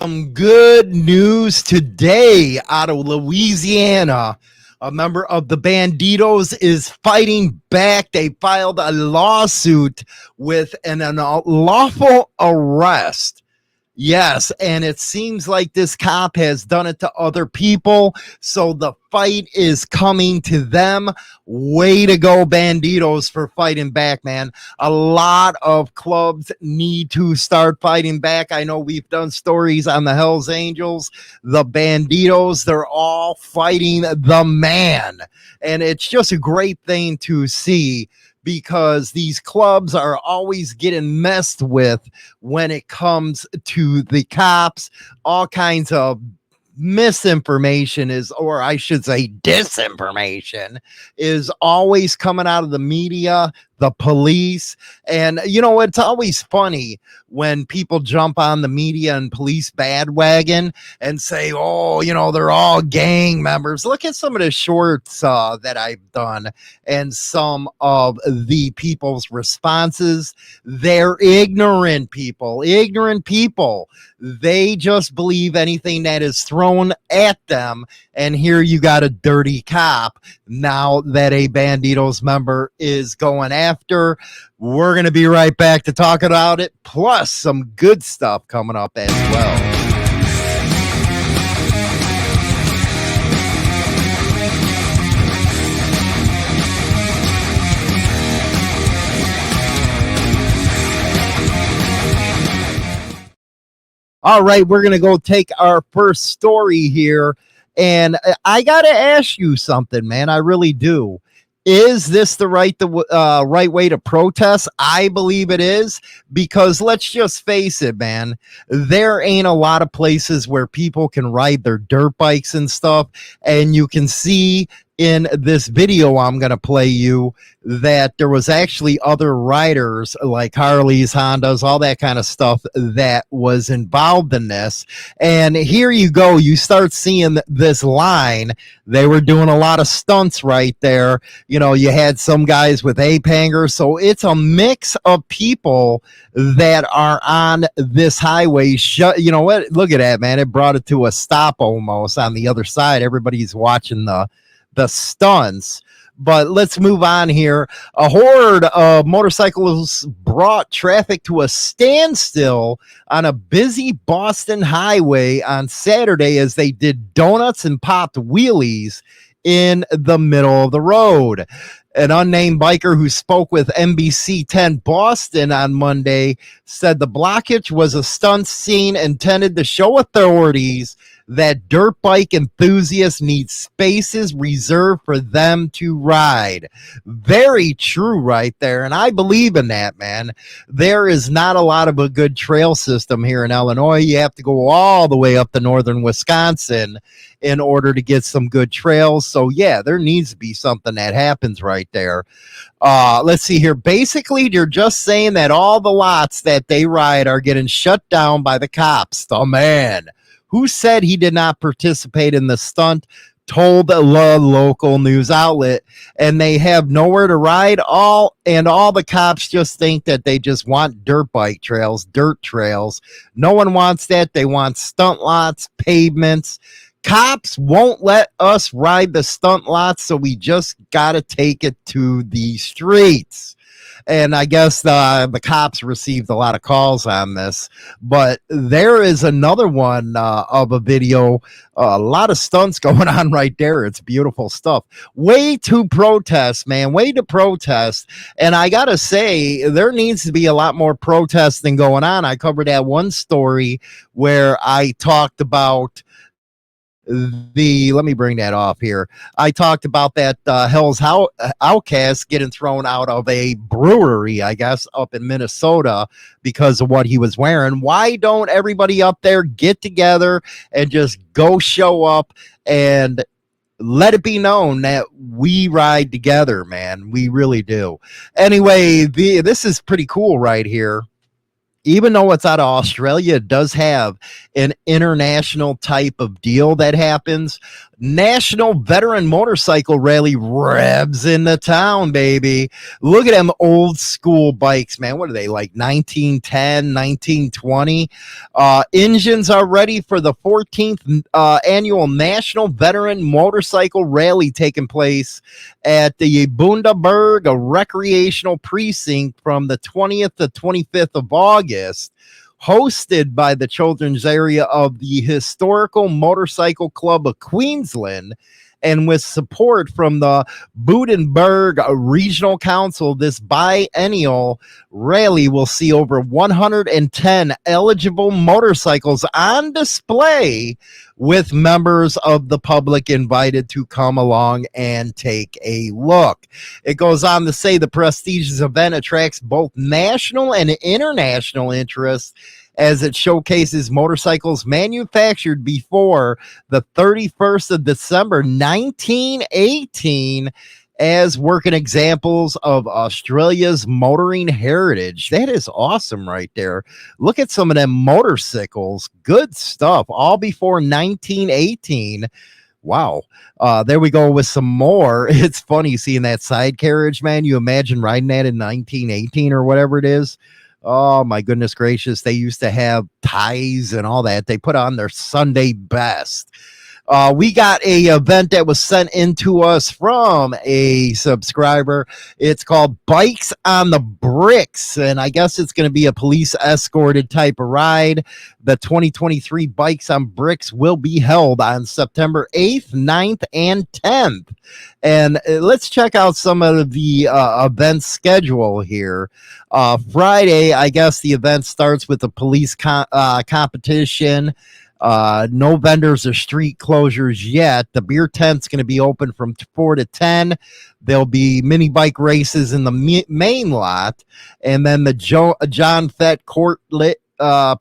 Some good news today out of Louisiana. A member of the Bandidos is fighting back. They filed a lawsuit with an unlawful arrest. Yes, and it seems like this cop has done it to other people, so the fight is coming to them. Way to go, Bandidos, for fighting back, man. A lot of clubs need to start fighting back. I know we've done stories on the Hells Angels, the Bandidos. They're all fighting the man, and it's just a great thing to see, because these clubs are always getting messed with when it comes to the cops. All kinds of misinformation is, or I should say disinformation, is always coming out of the media, the police. And you know, it's always funny when people jump on the media and police bandwagon and say, oh, you know, they're all gang members. Look at some of the shorts that I've done and some of the people's responses. They're ignorant people. They just believe anything that is thrown at them. And here you got a dirty cop now that a Bandidos member is going after. We're going to be right back to talk about it, plus some good stuff coming up as well. All right, we're going to go take our first story here. And I got to ask you something, man. I really do. Is this the right way to protest? I believe it is, because let's just face it, man. There ain't a lot of places where people can ride their dirt bikes and stuff. And you can see in this video I'm going to play you that there was actually other riders like Harleys, Hondas, all that kind of stuff that was involved in this. And here you go. You start seeing this line. They were doing a lot of stunts right there. You know, you had some guys with ape hangers. So it's a mix of people that are on this highway. You know what? Look at that, man. It brought it to a stop almost on the other side. Everybody's watching the stunts. But let's move on here. A horde of motorcyclists brought traffic to a standstill on a busy Boston highway on Saturday as they did donuts and popped wheelies in the middle of the road. An unnamed biker who spoke with NBC 10 Boston on Monday said the blockage was a stunt scene intended to show authorities that dirt bike enthusiasts need spaces reserved for them to ride. Very true right there. And I believe in that, man. There is not a lot of a good trail system here in Illinois. You have to go all the way up to northern Wisconsin in order to get some good trails. So yeah, there needs to be something that happens right there. Let's see here. Basically, they're just saying that all the lots that they ride are getting shut down by the cops. The man who said he did not participate in the stunt told the local news outlet, and they have nowhere to ride. All the cops just think that they just want dirt bike trails, dirt trails. No one wants that. They want stunt lots, pavements. Cops won't let us ride the stunt lots, so we just got to take it to the streets. And I guess the cops received a lot of calls on this. But there is another one of a video. A lot of stunts going on right there. It's beautiful stuff. Way to protest, man. Way to protest. And I got to say, there needs to be a lot more protesting going on. I covered that one story where I talked about let me bring that off here. I talked about that Hell's Outcast getting thrown out of a brewery, I guess, up in Minnesota because of what he was wearing. Why don't everybody up there get together and just go show up and let it be known that we ride together, man? We really do. Anyway, this is pretty cool right here. even though it's out of Australia, it does have an international type of deal that happens. National Veteran Motorcycle Rally revs in the town, baby. Look at them old school bikes, man. What are they, like 1910, 1920? Engines are ready for the 14th annual National Veteran Motorcycle Rally taking place at the Bundaberg Recreational Precinct from the 20th to 25th of August, hosted by the children's area of the Historical Motorcycle Club of Queensland, and with support from the Bundaberg Regional Council. This biennial rally will see over 110 eligible motorcycles on display, with members of the public invited to come along and take a look. It goes on to say the prestigious event attracts both national and international interest, as it showcases motorcycles manufactured before the 31st of December 1918 as working examples of Australia's motoring heritage. That is awesome right there. Look at some of them motorcycles. Good stuff. All before 1918. Wow. There we go with some more. It's funny seeing that side carriage, man. You imagine riding that in 1918 or whatever it is. Oh my goodness gracious. They used to have ties and all that. They put on their Sunday best. We got a event that was sent into us from a subscriber. It's called Bikes on the Bricks, and I guess it's going to be a police escorted type of ride. The 2023 Bikes on Bricks will be held on September 8th, 9th, and 10th. And let's check out some of the event schedule here. Friday, I guess the event starts with the police competition. No vendors or street closures yet. The beer tent's going to be open from 4 to 10. There'll be mini bike races in the main lot, and then the John Fett Courtlet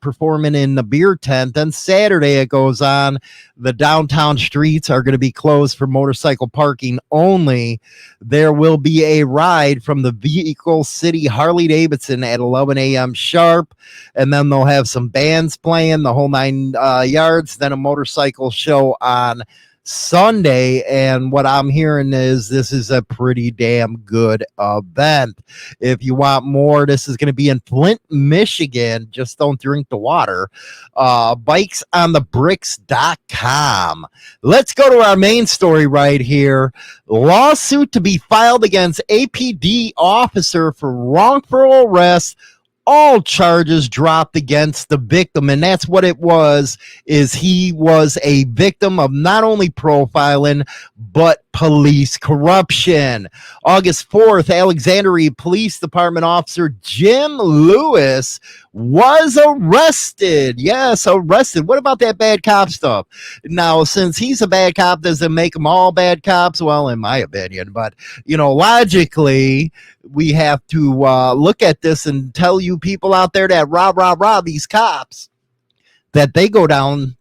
performing in the beer tent. Then Saturday it goes on. The downtown streets are going to be closed for motorcycle parking only. There will be a ride from the Vehicle City Harley Davidson at 11 a.m. sharp, and then they'll have some bands playing the whole 9 yards, then a motorcycle show on Sunday. And what I'm hearing is this is a pretty damn good event. If you want more, this is going to be in Flint, Michigan. Just don't drink the water. Bikesonthebricks.com. Let's go to our main story right here. Lawsuit to be filed against APD officer for wrongful arrest. All charges dropped against the victim, and that's what it was, is he was a victim of not only profiling but police corruption. August 4th, Alexandria Police Department officer Jim Lewis was arrested. Yes, arrested. What about that bad cop stuff? Now, since he's a bad cop, doesn't make them all bad cops? Well, in my opinion, but logically, we have to look at this and tell you people out there that rob these cops, that they go down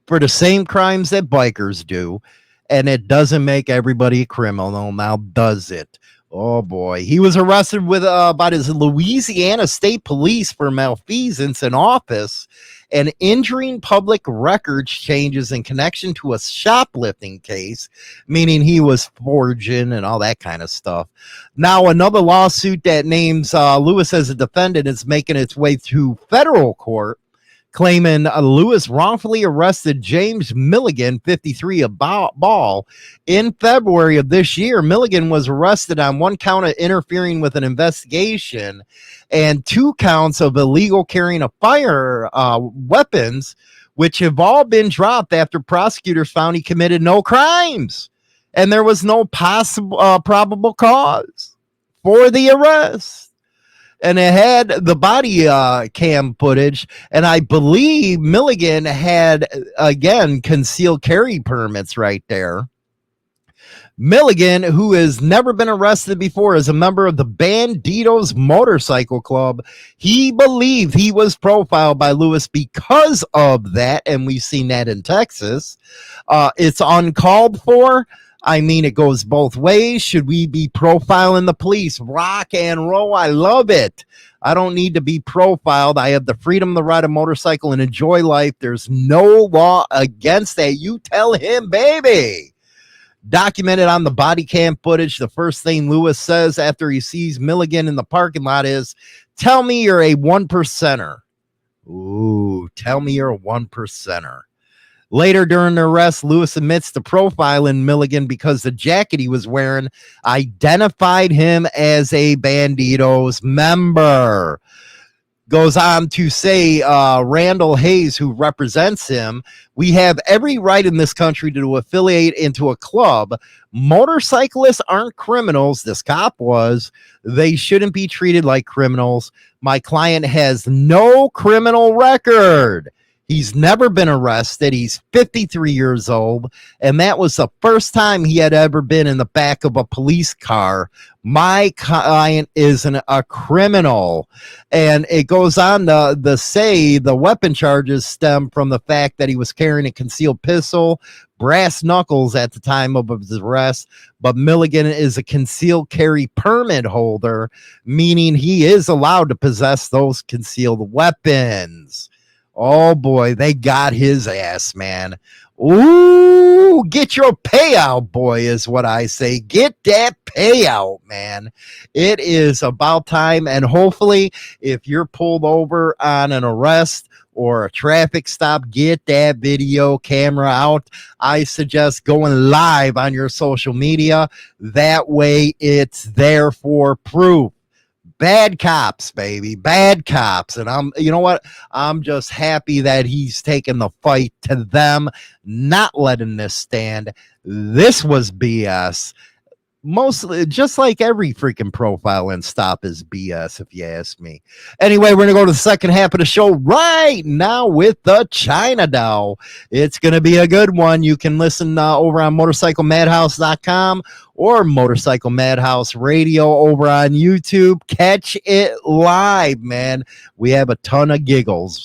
for the same crimes that bikers do, and it doesn't make everybody a criminal, now does it? Oh boy. He was arrested with by his Louisiana State Police for malfeasance in office and injuring public records changes in connection to a shoplifting case, meaning he was forging and all that kind of stuff. Now, another lawsuit that names Lewis as a defendant is making its way through federal court, claiming Lewis wrongfully arrested James Milligan, 53, of Ball. In February of this year, Milligan was arrested on 1 count of interfering with an investigation and 2 counts of illegal carrying of fire weapons, which have all been dropped after prosecutors found he committed no crimes and there was no possible probable cause for the arrest. And it had the body cam footage, and I believe Milligan had, again, concealed carry permits right there. Milligan, who has never been arrested before, is a member of the Bandidos Motorcycle Club. He believed he was profiled by Lewis because of that, and we've seen that in Texas. It's uncalled for. I mean, it goes both ways. Should we be profiling the police? Rock and roll. I love it. I don't need to be profiled. I have the freedom to ride a motorcycle and enjoy life. There's no law against that. You tell him, baby. Documented on the body cam footage, the first thing Lewis says after he sees Milligan in the parking lot is, tell me you're a 1%er. Ooh, tell me you're a 1%er. Later during the arrest, Lewis admits to profiling Milligan because the jacket he was wearing identified him as a Bandidos member. Goes on to say, Randall Hayes, who represents him, we have every right in this country to affiliate into a club. Motorcyclists aren't criminals. This cop was. They shouldn't be treated like criminals. My client has no criminal record. He's never been arrested. He's 53 years old, and that was the first time he had ever been in the back of a police car. My client isn't a criminal. And it goes on to say the weapon charges stem from the fact that he was carrying a concealed pistol, brass knuckles at the time of his arrest, but Milligan is a concealed carry permit holder, meaning he is allowed to possess those concealed weapons. Oh boy, they got his ass, man. Ooh, get your payout, boy, is what I say. Get that payout, man. It is about time. And hopefully, if you're pulled over on an arrest or a traffic stop, get that video camera out. I suggest going live on your social media. That way, it's there for proof. Bad cops, baby, bad cops. And you know what? I'm just happy that he's taking the fight to them, not letting this stand. This was BS. Mostly, just like every freaking profile and stop is BS, if you ask me. Anyway, we're going to go to the second half of the show right now with the China Doll. It's going to be a good one. You can listen over on motorcyclemadhouse.com or Motorcycle Madhouse Radio over on YouTube. Catch it live, man. We have a ton of giggles.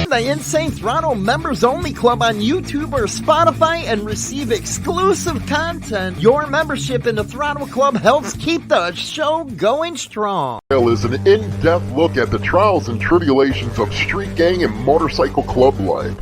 The Insane Throttle Members Only Club on YouTube or Spotify and receive exclusive content. Your membership in the Throttle Club helps keep the show going strong. Is an in-depth look at the trials and tribulations of street gang and motorcycle club life.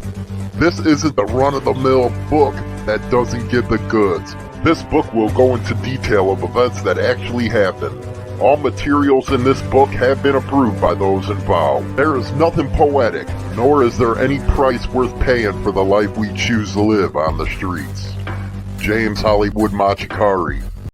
This isn't the run-of-the-mill book that doesn't give the goods. This book will go into detail of events that actually happened. All materials in this book have been approved by those involved. There is nothing poetic, nor is there any price worth paying for the life we choose to live on the streets. James Hollywood Machikari.